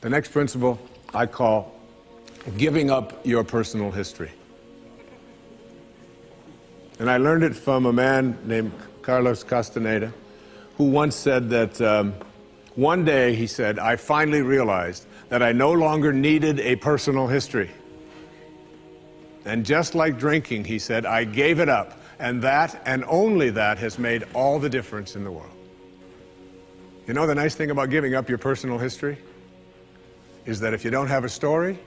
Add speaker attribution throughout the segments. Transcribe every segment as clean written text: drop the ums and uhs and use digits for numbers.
Speaker 1: The next principle I call giving up your personal history. And I learned it from a man named Carlos Castaneda, who once said that one day, he said, I finally realized that I no longer needed a personal history. And just like drinking, he said, I gave it up. And that, and only that, has made all the difference in the world. You know the nice thing about giving up your personal history? Is that if you don't have a story,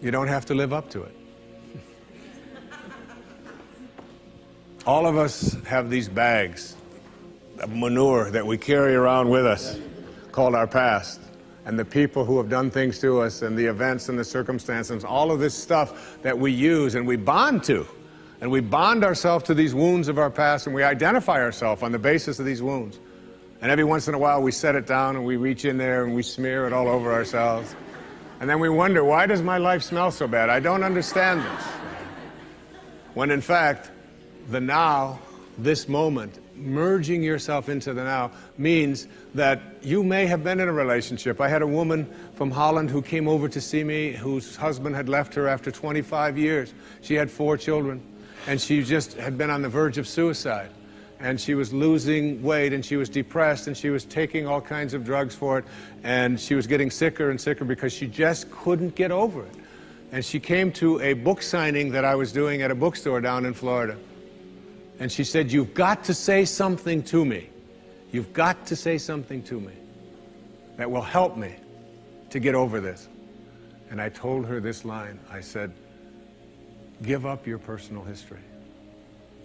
Speaker 1: you don't have to live up to it. All of us have these bags of manure that we carry around with us, called our past, and the people who have done things to us, and the events and the circumstances, all of this stuff that we use and we bond to. And we bond ourselves to these wounds of our past, and we identify ourselves on the basis of these wounds. And every once in a while we set it down and we reach in there and we smear it all over ourselves. And then we wonder, why does my life smell so bad? I don't understand this. When in fact, the now, this moment, merging yourself into the now, means that you may have been in a relationship. I had a woman from Holland who came over to see me, whose husband had left her after 25 years. She had 4 children, and she just had been on the verge of suicide. And she was losing weight, and she was depressed, and she was taking all kinds of drugs for it, and she was getting sicker and sicker because she just couldn't get over it. And she came to a book signing that I was doing at a bookstore down in Florida. And she said, you've got to say something to me. You've got to say something to me that will help me to get over this. And I told her this line. I said, give up your personal history.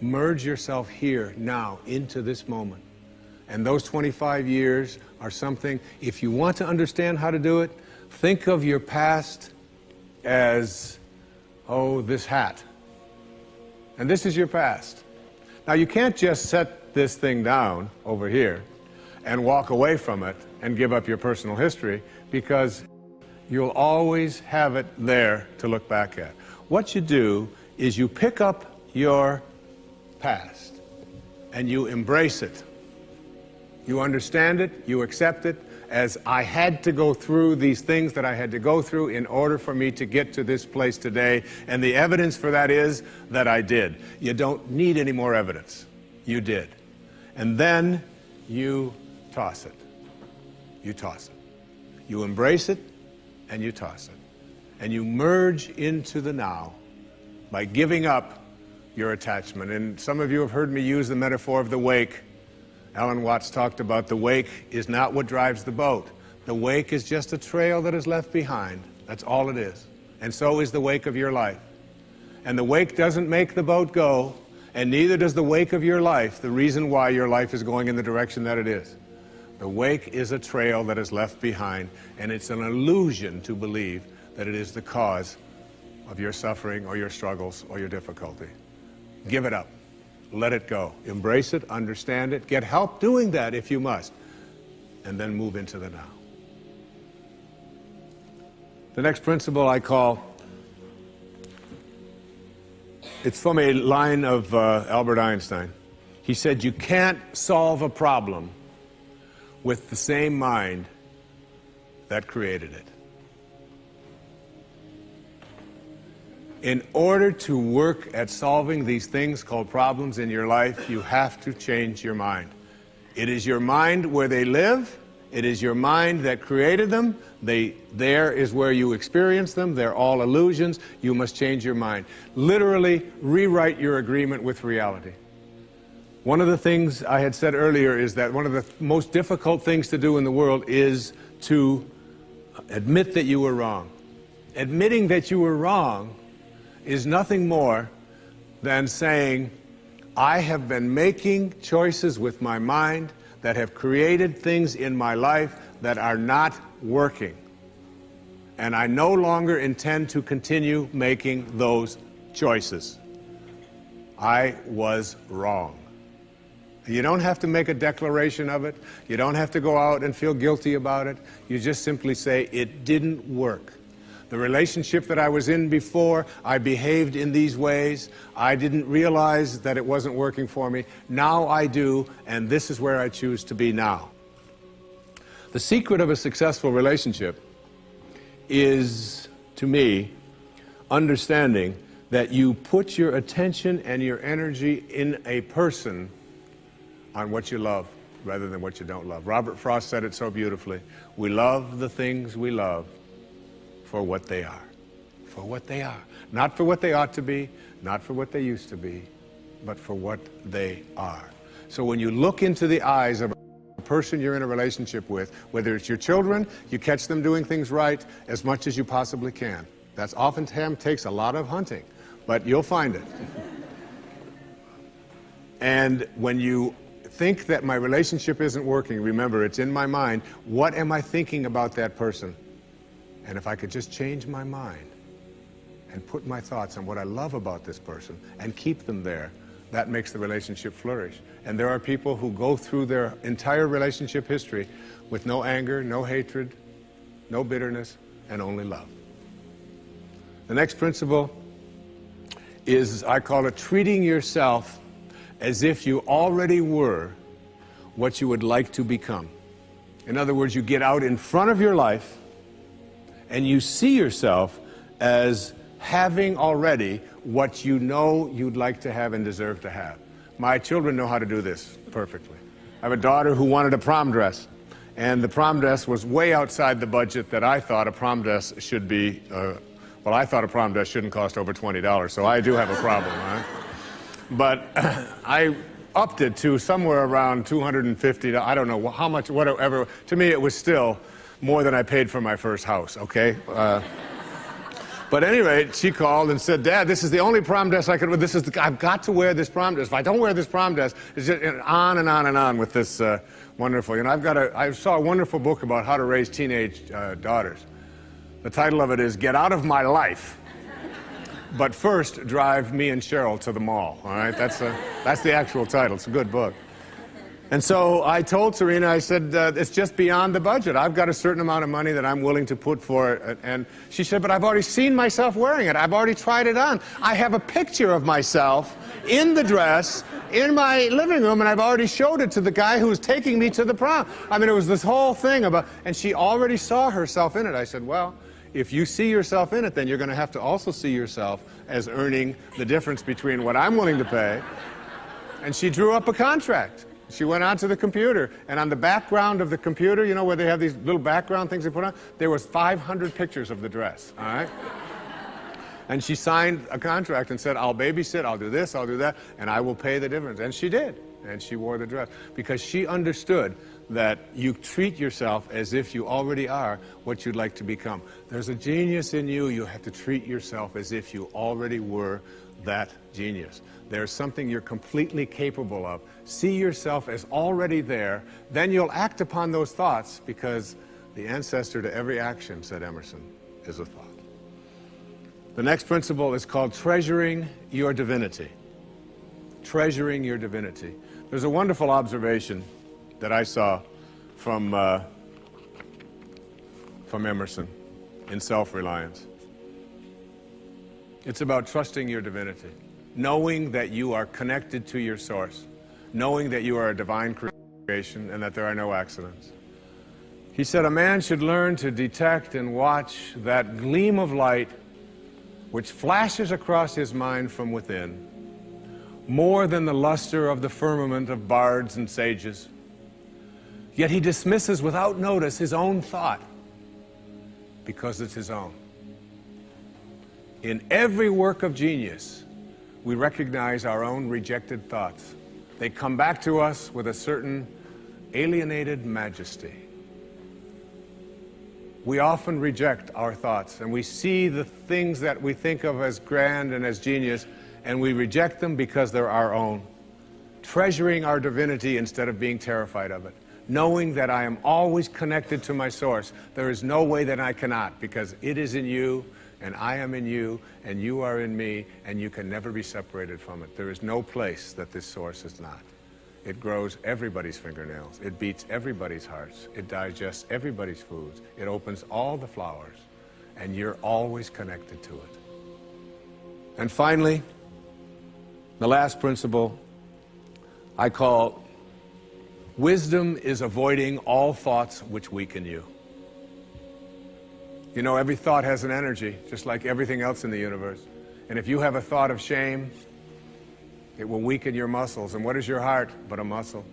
Speaker 1: Merge yourself here, now, into this moment. And those 25 years are something, if you want to understand how to do it, think of your past as, oh, this hat. And this is your past. Now, you can't just set this thing down over here and walk away from it and give up your personal history, because you'll always have it there to look back at. What you do is you pick up your past and you embrace it. You understand it, you accept it as, I had to go through these things that I had to go through in order for me to get to this place today, and the evidence for that is that I did. You don't need any more evidence. You did. And then you toss it. You toss it. You embrace it and you toss it. And you merge into the now by giving up your attachment. And some of you have heard me use the metaphor of the wake. Alan Watts talked about the wake is not what drives the boat. The wake is just a trail that is left behind. That's all it is. And so is the wake of your life. And the wake doesn't make the boat go, and neither does the wake of your life, the reason why your life is going in the direction that it is. The wake is a trail that is left behind, and it's an illusion to believe that it is the cause of your suffering or your struggles or your difficulty. Give it up. Let it go. Embrace it, understand it, get help doing that if you must, and then move into the now. The next principle I call, it's from a line of Albert Einstein. He said, you can't solve a problem with the same mind that created it. In order to work at solving these things called problems in your life, you have to change your mind. It is your mind where they live. It is your mind that created them. There is where you experience them. They're all illusions. You must change your mind. Literally rewrite your agreement with reality. One of the things I had said earlier is that one of the most difficult things to do in the world is to admit that you were wrong. Admitting that you were wrong is nothing more than saying, I have been making choices with my mind that have created things in my life that are not working. And I no longer intend to continue making those choices. I was wrong. You don't have to make a declaration of it. You don't have to go out and feel guilty about it. You just simply say, it didn't work. The relationship that I was in before, I behaved in these ways. I didn't realize that it wasn't working for me. Now I do, and this is where I choose to be now. The secret of a successful relationship is, to me, understanding that you put your attention and your energy in a person on what you love rather than what you don't love. Robert Frost said it so beautifully. We love the things we love for what they are. For what they are. Not for what they ought to be, not for what they used to be, but for what they are. So when you look into the eyes of a person you're in a relationship with, whether it's your children, you catch them doing things right as much as you possibly can. That's oftentimes takes a lot of hunting, but you'll find it. And when you think that my relationship isn't working, remember, it's in my mind. What am I thinking about that person? And if I could just change my mind and put my thoughts on what I love about this person and keep them there, that makes the relationship flourish. And there are people who go through their entire relationship history with no anger, no hatred, no bitterness, and only love. The next principle is, I call it treating yourself as if you already were what you would like to become. In other words, you get out in front of your life and you see yourself as having already what you know you'd like to have and deserve to have. My children know how to do this perfectly. I have a daughter who wanted a prom dress, and the prom dress was way outside the budget that I thought a prom dress should be. Well, I thought a prom dress shouldn't cost over $20, so I do have a problem, right? But I upped it to somewhere around $250. I don't know how much, whatever. To me, it was still more than I paid for my first house, okay? But at any rate, she called and said, Dad, this is the only prom dress I could wear. I've got to wear this prom dress. If I don't wear this prom dress, it's just on and on and on with this wonderful. You know, I saw a wonderful book about how to raise teenage daughters. The title of it is Get Out of My Life, but first drive me and Cheryl to the mall. All right, that's the actual title. It's a good book. And so I told Serena, I said, it's just beyond the budget. I've got a certain amount of money that I'm willing to put for it. And she said, but I've already seen myself wearing it. I've already tried it on. I have a picture of myself in the dress in my living room, and I've already showed it to the guy who's taking me to the prom. I mean, it was this whole thing about, and she already saw herself in it. I said, well, if you see yourself in it, then you're going to have to also see yourself as earning the difference between what I'm willing to pay. And she drew up a contract. She went onto the computer, and on the background of the computer, you know, where they have these little background things they put on, there was 500 pictures of the dress, all right? And she signed a contract and said, I'll babysit, I'll do this, I'll do that, and I will pay the difference. And she did, and she wore the dress, because she understood that you treat yourself as if you already are what you'd like to become. There's a genius in you. You have to treat yourself as if you already were that genius. There's something you're completely capable of. See yourself as already there. Then you'll act upon those thoughts, because the ancestor to every action, said Emerson, is a thought. The next principle is called treasuring your divinity. Treasuring your divinity. There's a wonderful observation that I saw from Emerson in Self-Reliance. It's about trusting your divinity, knowing that you are connected to your source, knowing that you are a divine creation and that there are no accidents. He said, a man should learn to detect and watch that gleam of light which flashes across his mind from within, more than the luster of the firmament of bards and sages. Yet he dismisses without notice his own thought, because it's his own. In every work of genius, we recognize our own rejected thoughts. They come back to us with a certain alienated majesty. We often reject our thoughts, and we see the things that we think of as grand and as genius, and we reject them because they're our own. Treasuring our divinity instead of being terrified of it. Knowing that I am always connected to my source. There is no way that I cannot, because it is in you, and I am in you, and you are in me, and you can never be separated from it. There is no place that this source is not. It grows everybody's fingernails. It beats everybody's hearts. It digests everybody's foods. It opens all the flowers, and you're always connected to it. And finally, the last principle I call wisdom is avoiding all thoughts which weaken you. You know, every thought has an energy, just like everything else in the universe. And if you have a thought of shame, it will weaken your muscles. And what is your heart but a muscle?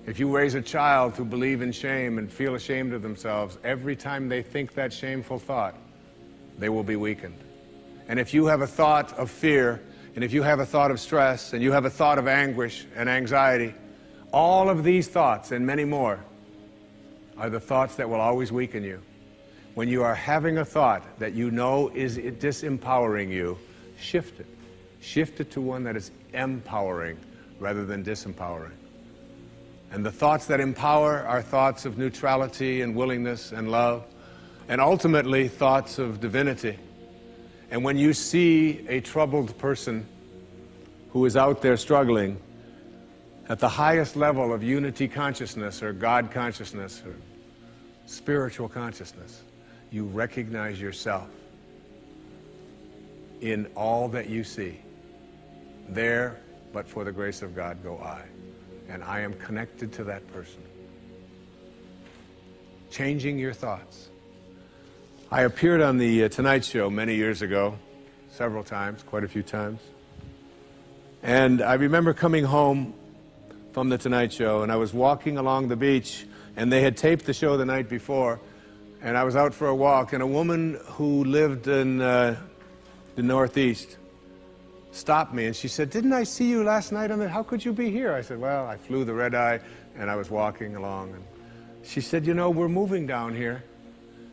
Speaker 1: If you raise a child who believe in shame and feel ashamed of themselves, every time they think that shameful thought, they will be weakened. And if you have a thought of fear, and if you have a thought of stress, and you have a thought of anguish and anxiety, all of these thoughts and many more are the thoughts that will always weaken you. When you are having a thought that you know is disempowering you, shift it. Shift it to one that is empowering rather than disempowering. And the thoughts that empower are thoughts of neutrality and willingness and love, and ultimately thoughts of divinity. And when you see a troubled person who is out there struggling at the highest level of unity consciousness or God consciousness or spiritual consciousness, you recognize yourself in all that you see. There, but for the grace of God, go I. And I am connected to that person. Changing your thoughts. I appeared on the Tonight Show many years ago, several times, quite a few times. And I remember coming home from the Tonight Show, and I was walking along the beach, and they had taped the show the night before, and I was out for a walk, and a woman who lived in the Northeast stopped me, and she said, "Didn't I see you last night on the, how could you be here?" I said, "Well, I flew the red eye, and I was walking along." And she said, "You know, we're moving down here."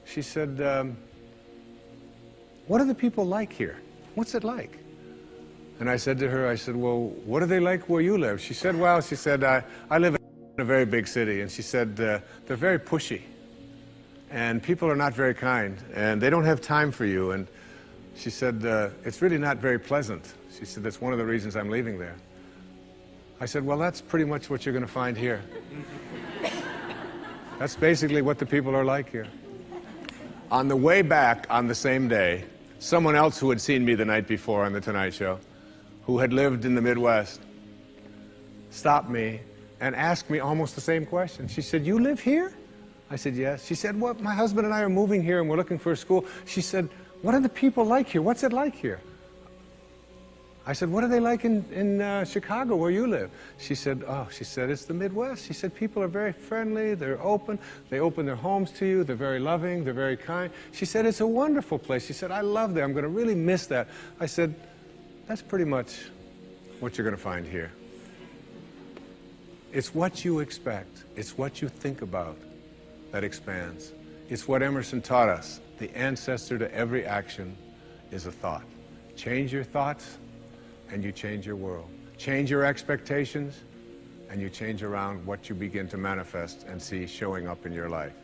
Speaker 1: She said, "What are the people like here? What's it like?" And I said to her, I said, "Well, what are they like where you live?" She said, "Well," she said, I live in a very big city." And she said, "They're very pushy. And people are not very kind. And they don't have time for you." And she said, "It's really not very pleasant." She said, "That's one of the reasons I'm leaving there." I said, "Well, that's pretty much what you're going to find here." That's basically what the people are like here. On the way back on the same day, someone else who had seen me the night before on the Tonight Show, who had lived in the Midwest, stopped me and asked me almost the same question. She said, "You live here?" I said, "Yes." She said, "Well, my husband and I are moving here and we're looking for a school." She said, "What are the people like here? What's it like here?" I said, "What are they like in Chicago where you live?" She said, "Oh," she said, "it's the Midwest." She said, "People are very friendly, they're open, they open their homes to you, they're very loving, they're very kind." She said, "It's a wonderful place." She said, "I love that, I'm going to really miss that." I said, "That's pretty much what you're going to find here." It's what you expect, it's what you think about that expands. It's what Emerson taught us. The ancestor to every action is a thought. Change your thoughts, and you change your world. Change your expectations, and you change around what you begin to manifest and see showing up in your life.